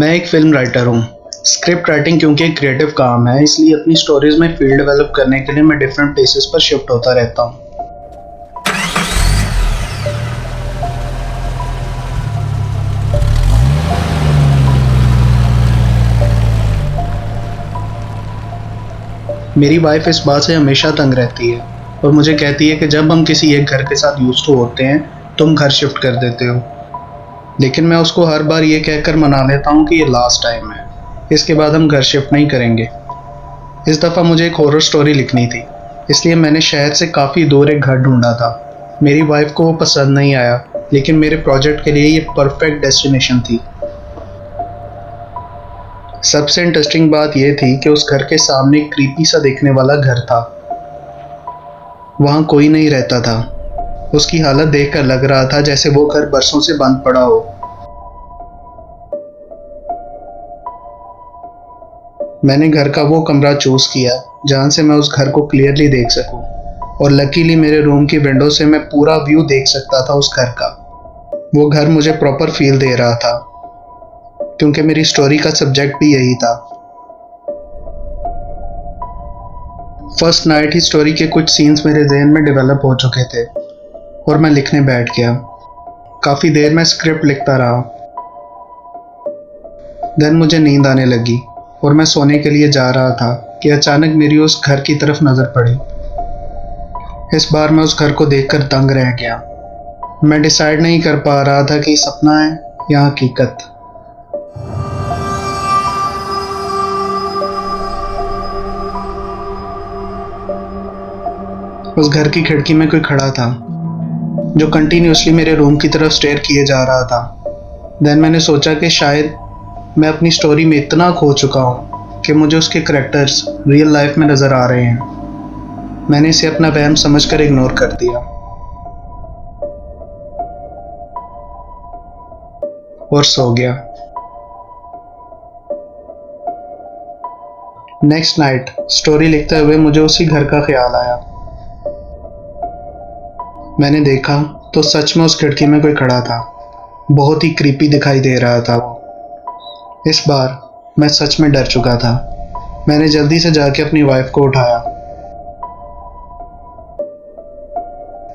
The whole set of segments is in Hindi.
मैं एक फ़िल्म राइटर हूँ। स्क्रिप्ट राइटिंग क्योंकि एक क्रिएटिव काम है, इसलिए अपनी स्टोरीज़ में फ़ील डेवलप करने के लिए मैं डिफरेंट प्लेसेस पर शिफ्ट होता रहता हूँ। मेरी वाइफ़ इस बात से हमेशा तंग रहती है और मुझे कहती है कि जब हम किसी एक घर के साथ यूज़्ड टू होते हैं, तुम घर शिफ्ट कर देते हो। लेकिन मैं उसको हर बार ये कहकर मना लेता हूँ कि ये लास्ट टाइम है। इसके बाद हम घर शिफ्ट नहीं करेंगे। इस दफ़ा मुझे एक हॉरर स्टोरी लिखनी थी, इसलिए मैंने शहर से काफ़ी दूर एक घर ढूँढा था। मेरी वाइफ़ को वो पसंद नहीं आया, लेकिन मेरे प्रोजेक्ट के लिए ये परफेक्ट डेस्टिनेशन थी। सबसे इंटरेस्टिंग बात ये थी कि उस घर के सामने एक क्रीपी सा दिखने वाला घर था। वहाँ कोई नहीं रहता था। उसकी हालत देखकर लग रहा था जैसे वो घर बरसों से बंद पड़ा हो। मैंने घर का वो कमरा चूज़ किया जहाँ से मैं उस घर को क्लियरली देख सकूं, और लकीली मेरे रूम की विंडो से मैं पूरा व्यू देख सकता था उस घर का। वो घर मुझे प्रॉपर फील दे रहा था, क्योंकि मेरी स्टोरी का सब्जेक्ट भी यही था। फर्स्ट नाइट ही स्टोरी के कुछ सीन्स मेरे जहन में डेवलप हो चुके थे और मैं लिखने बैठ गया। काफ़ी देर मैं स्क्रिप्ट लिखता रहा। देन मुझे नींद आने लगी और मैं सोने के लिए जा रहा था कि अचानक मेरी उस घर की तरफ नज़र पड़ी। इस बार मैं उस घर को देखकर दंग रह गया। मैं डिसाइड नहीं कर पा रहा था कि सपना है या हकीकत। उस घर की खिड़की में कोई खड़ा था, जो कंटिन्यूअसली मेरे रूम की तरफ स्टेयर किए जा रहा था। देन मैंने सोचा कि शायद मैं अपनी स्टोरी में इतना खो चुका हूँ कि मुझे उसके करैक्टर्स रियल लाइफ में नज़र आ रहे हैं। मैंने इसे अपना वहम समझकर इग्नोर कर दिया और सो गया। नेक्स्ट नाइट स्टोरी लिखते हुए मुझे उसी घर का ख्याल आया। मैंने देखा तो सच में उस खिड़की में कोई खड़ा था। बहुत ही क्रीपी दिखाई दे रहा था वो। इस बार मैं सच में डर चुका था। मैंने जल्दी से जाके अपनी वाइफ को उठाया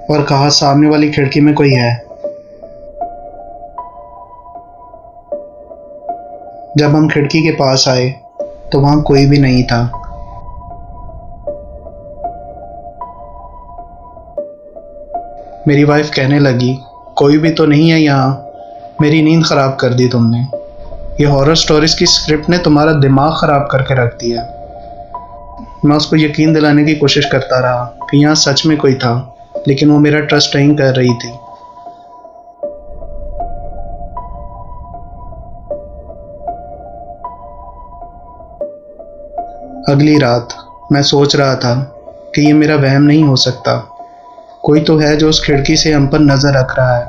और कहा, सामने वाली खिड़की में कोई है। जब हम खिड़की के पास आए तो वहां कोई भी नहीं था। मेरी वाइफ कहने लगी, कोई भी तो नहीं है यहाँ। मेरी नींद खराब कर दी तुमने। ये हॉरर स्टोरीज की स्क्रिप्ट ने तुम्हारा दिमाग खराब करके रख दिया। मैं उसको यकीन दिलाने की कोशिश करता रहा कि यहाँ सच में कोई था, लेकिन वो मेरा ट्रस्ट नहीं कर रही थी। अगली रात मैं सोच रहा था कि ये मेरा वहम नहीं हो सकता। कोई तो है जो उस खिड़की से हम पर नजर रख रहा है।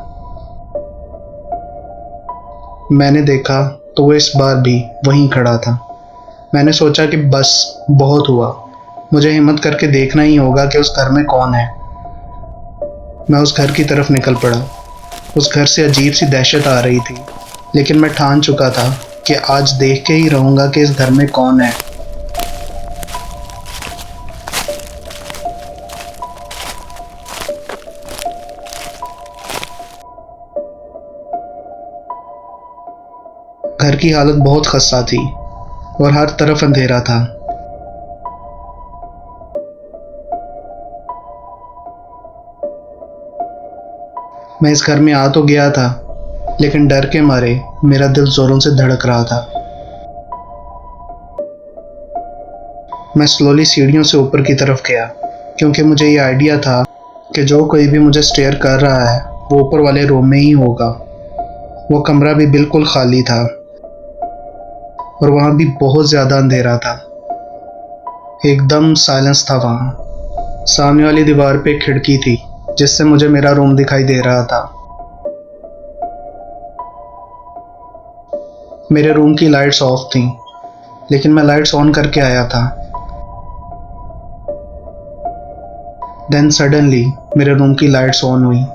मैंने देखा तो वो इस बार भी वहीं खड़ा था। मैंने सोचा कि बस बहुत हुआ, मुझे हिम्मत करके देखना ही होगा कि उस घर में कौन है। मैं उस घर की तरफ निकल पड़ा। उस घर से अजीब सी दहशत आ रही थी, लेकिन मैं ठान चुका था कि आज देख के ही रहूंगा कि इस घर में कौन है। घर की हालत बहुत खस्ता थी और हर तरफ अंधेरा था। मैं इस घर में आ तो गया था, लेकिन डर के मारे मेरा दिल जोरों से धड़क रहा था। मैं स्लोली सीढ़ियों से ऊपर की तरफ गया, क्योंकि मुझे ये आइडिया था कि जो कोई भी मुझे स्टेयर कर रहा है वो ऊपर वाले रूम में ही होगा। वो कमरा भी बिल्कुल खाली था और वहाँ भी बहुत ज़्यादा अंधेरा था। एकदम साइलेंस था वहाँ। सामने वाली दीवार पे एक खिड़की थी जिससे मुझे मेरा रूम दिखाई दे रहा था। मेरे रूम की लाइट्स ऑफ थीं, लेकिन मैं लाइट्स ऑन करके आया था। देन सडनली मेरे रूम की लाइट्स ऑन हुई।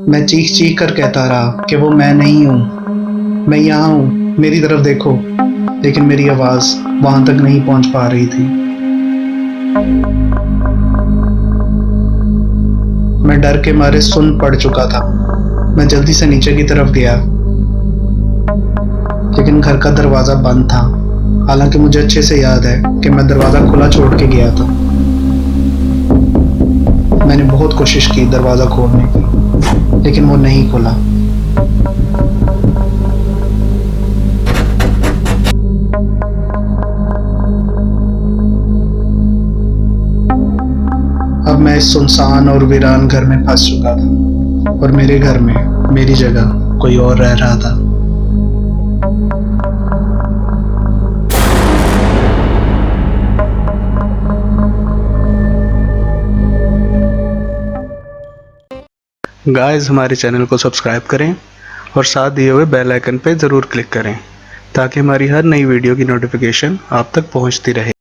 मैं चीख चीख कर कहता रहा कि वो मैं नहीं हूँ, मैं यहाँ हूँ, मेरी तरफ देखो। लेकिन मेरी आवाज़ वहाँ तक नहीं पहुँच पा रही थी। मैं डर के मारे सुन्न पड़ चुका था। मैं जल्दी से नीचे की तरफ गया, लेकिन घर का दरवाज़ा बंद था। हालांकि मुझे अच्छे से याद है कि मैं दरवाज़ा खुला छोड़ के गया था। मैंने बहुत कोशिश की दरवाज़ा खोलने की, लेकिन वो नहीं खुला। अब मैं इस सुनसान और वीरान घर में फंस चुका था, और मेरे घर में मेरी जगह कोई और रह रहा था। गाइस, हमारे चैनल को सब्सक्राइब करें और साथ दिए हुए बेल आइकन पे ज़रूर क्लिक करें ताकि हमारी हर नई वीडियो की नोटिफिकेशन आप तक पहुंचती रहे।